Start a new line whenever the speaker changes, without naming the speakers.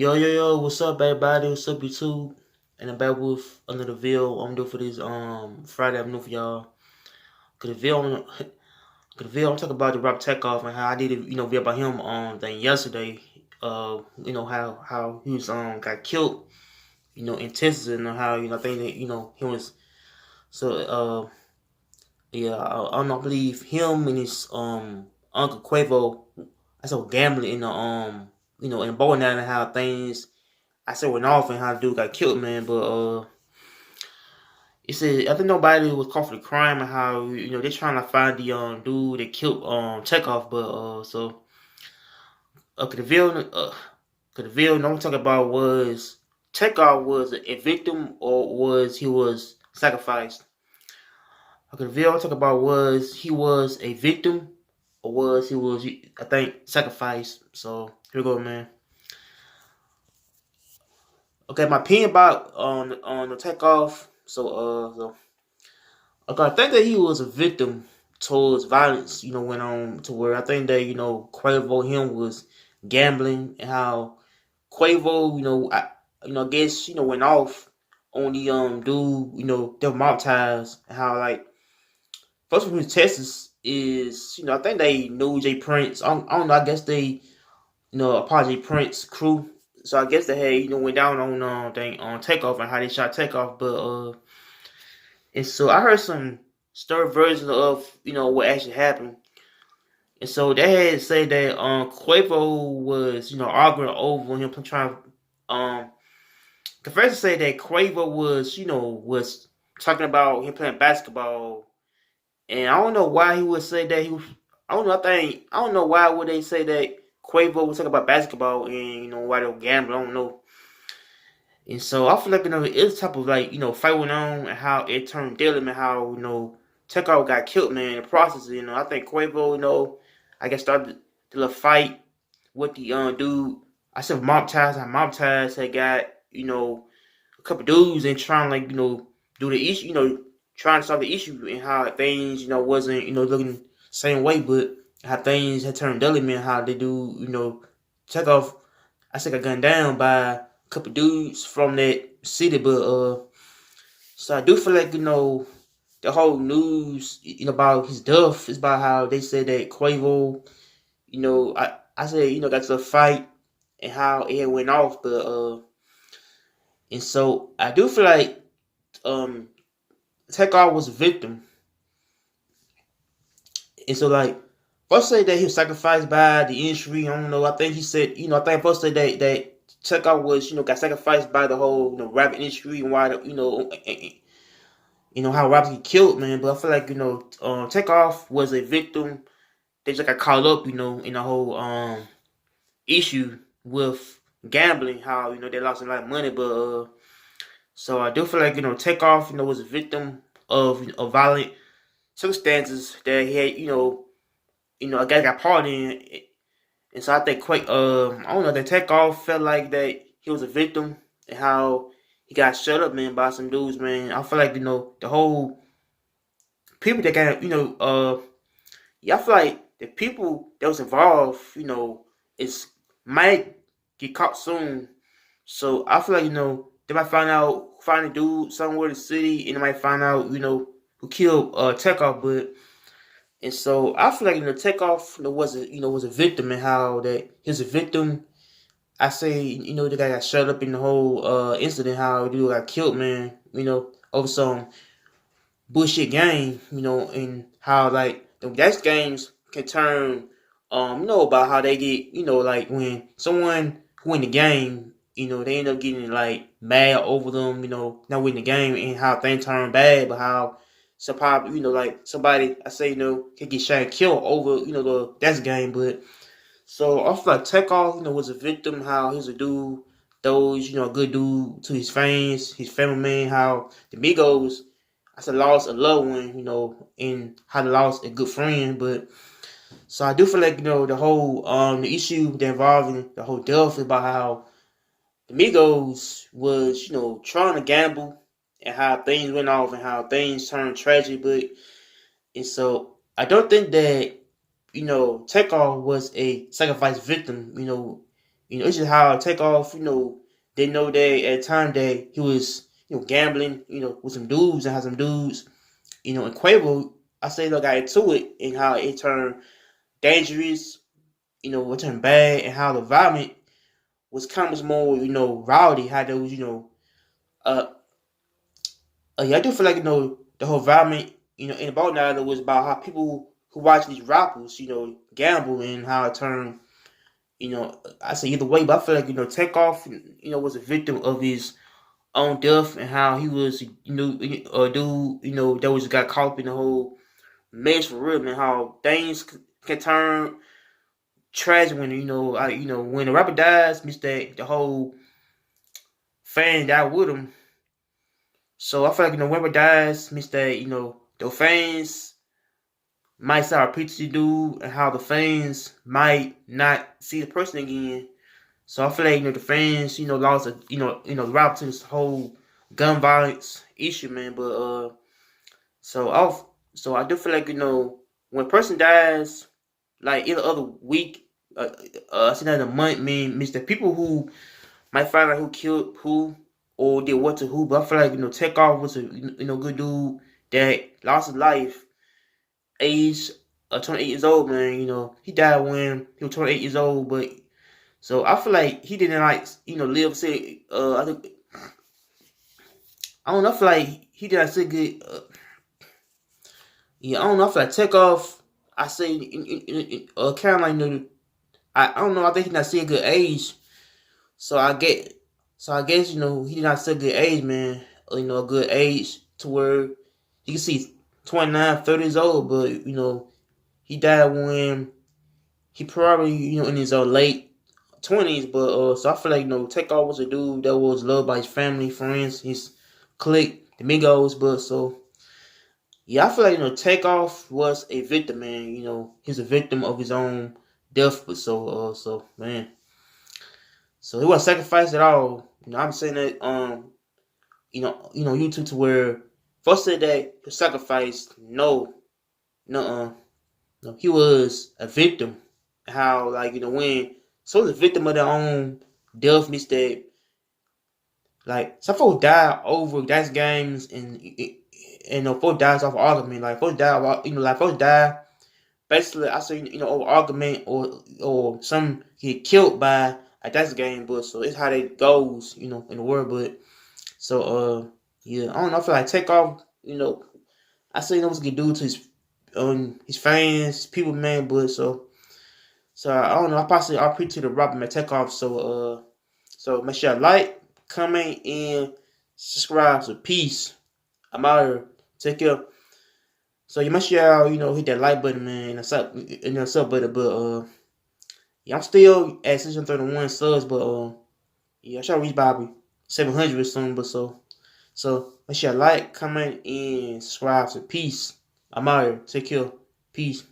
Yo, what's up, everybody? What's up, YouTube? And I'm back with another video I'm doing for this Friday. I'm doing for y'all. Cause the video, I'm talking about the rap Takeoff and how I did a video about him thing yesterday. How he was got killed, in Texas, and how I think that he was so yeah I don't know, I believe him and his Uncle Quavo. I saw gambling in the in bowling alley and how things I said went off and how the dude got killed, man. But it said I think nobody was caught for the crime and how they're trying to find the dude that killed Takeoff. But uh, the video uh, the video no one talking about was Takeoff was a victim or was he was sacrificed. The video I'm talking about was he was a victim or was he was I think sacrificed. So here we go, man. Okay, my opinion about on the Takeoff. Okay, I think that he was a victim towards violence, went on to where I think that, Quavo him was gambling and how Quavo, I guess, went off on the dude, the mob ties and how like first one from Texas is, I think they knew Jay Prince. I don't know, I guess they, a part of Jay Prince crew. So I guess they had, went down on thing on Takeoff and how they shot Takeoff, but and so I heard some story versions of what actually happened. And so they had said that Quavo was arguing over him trying confess to say that Quavo was was talking about him playing basketball, and I don't know why he would say that he was. I don't know. I don't know why would they say that Quavo was talking about basketball and why they were gambling. I don't know. And so I feel like it's type of like fight went on and how it turned deadly and how Takeoff got killed, man. In the process, I think Quavo, I guess started the little fight with the dude. I said mob ties. How mob ties had got a couple dudes and trying like do the issue, trying to solve the issue and how things wasn't looking the same way, but how things had turned deadly, man. How they do Takeoff. I said got gunned down by couple dudes from that city, but so I do feel like the whole news about his death is about how they said that Quavo, I said got to a fight and how it went off, but and so I do feel like Takeoff was a victim, and so like first say that he was sacrificed by the industry. I don't know. I think he said I think first say that Takeoff was, got sacrificed by the whole, rap industry and why, how rappers get killed, man. But I feel like, Takeoff was a victim. They just got caught up, in the whole issue with gambling, how, they lost a lot of money. But so I do feel like, Takeoff, was a victim of violent circumstances that he had, a guy got part in. And so I think I don't know, that Takeoff felt like that he was a victim and how he got shut up, man, by some dudes, man. I feel like, the whole people that got, yeah, I feel like the people that was involved, is might get caught soon. So I feel like, they might find a dude somewhere in the city and they might find out, who killed Takeoff, but and so I feel like Takeoff was a victim and how that he's a victim. I say the guy got shut up in the whole incident, how the dude got killed, man. Over some bullshit game, and how like the next games can turn about how they get like when someone win the game, they end up getting like mad over them, not winning the game and how things turn bad, but how so probably like somebody I say can get shot and killed over that's game, but so I feel like Takeoff was a victim, how he's a dude, those a good dude to his fans, his family man, how the Migos I said lost a loved one, and how they lost a good friend, but so I do feel like the whole the issue that involving the whole death is about how the Migos was trying to gamble and how things went off and how things turned tragic, but and so I don't think that Takeoff was a sacrifice victim. It's just how Takeoff, didn't know that at the time that he was, gambling, with some dudes and how some dudes, and Quavo, I say they got into it and how it turned dangerous, it turned bad and how the environment was kind of more, rowdy, how there was, uh, yeah, I do feel like, the whole environment, in about now it was about how people who watch these rappers, gamble and how it turned, I say either way, but I feel like, Takeoff, was a victim of his own death and how he was, a dude, that was got caught up in the whole mess for real, man. How things can turn tragic when when the rapper dies, means that the whole fan died with him. So I feel like when rapper dies, means that the fans might start appreciating dude and how the fans might not see the person again. So I feel like the fans lost a the rap to this whole gun violence issue, man. But so I do feel like when a person dies, like in the other week, I see that in a month, man, means that people who might find out who killed who or did what to who. But I feel like Takeoff was a good dude that lost his life, age 28 years old, man. He died when he was 28 years old, but so I feel like he didn't like live. Say I think I don't know. I feel like he did not say good. Yeah, I don't know. I feel like Takeoff. I say kind of like I don't know. I think he not see a good age. So I guess he did not see a good age, man. A good age to where you can see 29, 30 years old, but he died when he probably in his late 20s. But so I feel like Takeoff was a dude that was loved by his family, friends, his clique, the Migos. But so yeah, I feel like Takeoff was a victim, man. He's a victim of his own death. But so man, so he wasn't sacrificed at all. I'm saying that YouTube to where first said that he was sacrificed. No, no, no, he was a victim. How like when so was a victim of their own death mistake. Like some folks die over dice games and folks dies off argument. Like folks die about like folks die basically I say over argument or some get killed by a dice game. But so it's how that goes in the world. But so yeah, I don't know. I feel like Takeoff. I say what's gonna do to his fans, his people, man. But so I don't know. I'll preach to the Robert man Takeoff. So make sure you like, comment, and subscribe. So peace. I'm out here. Take care. So you make sure y'all hit that like button, man, and the sub button. But yeah, I'm still at 631 subs, but yeah, I try to reach Bobby 700 soon. But so make sure you like, comment, and subscribe. So peace. I'm out here. Take care. Peace.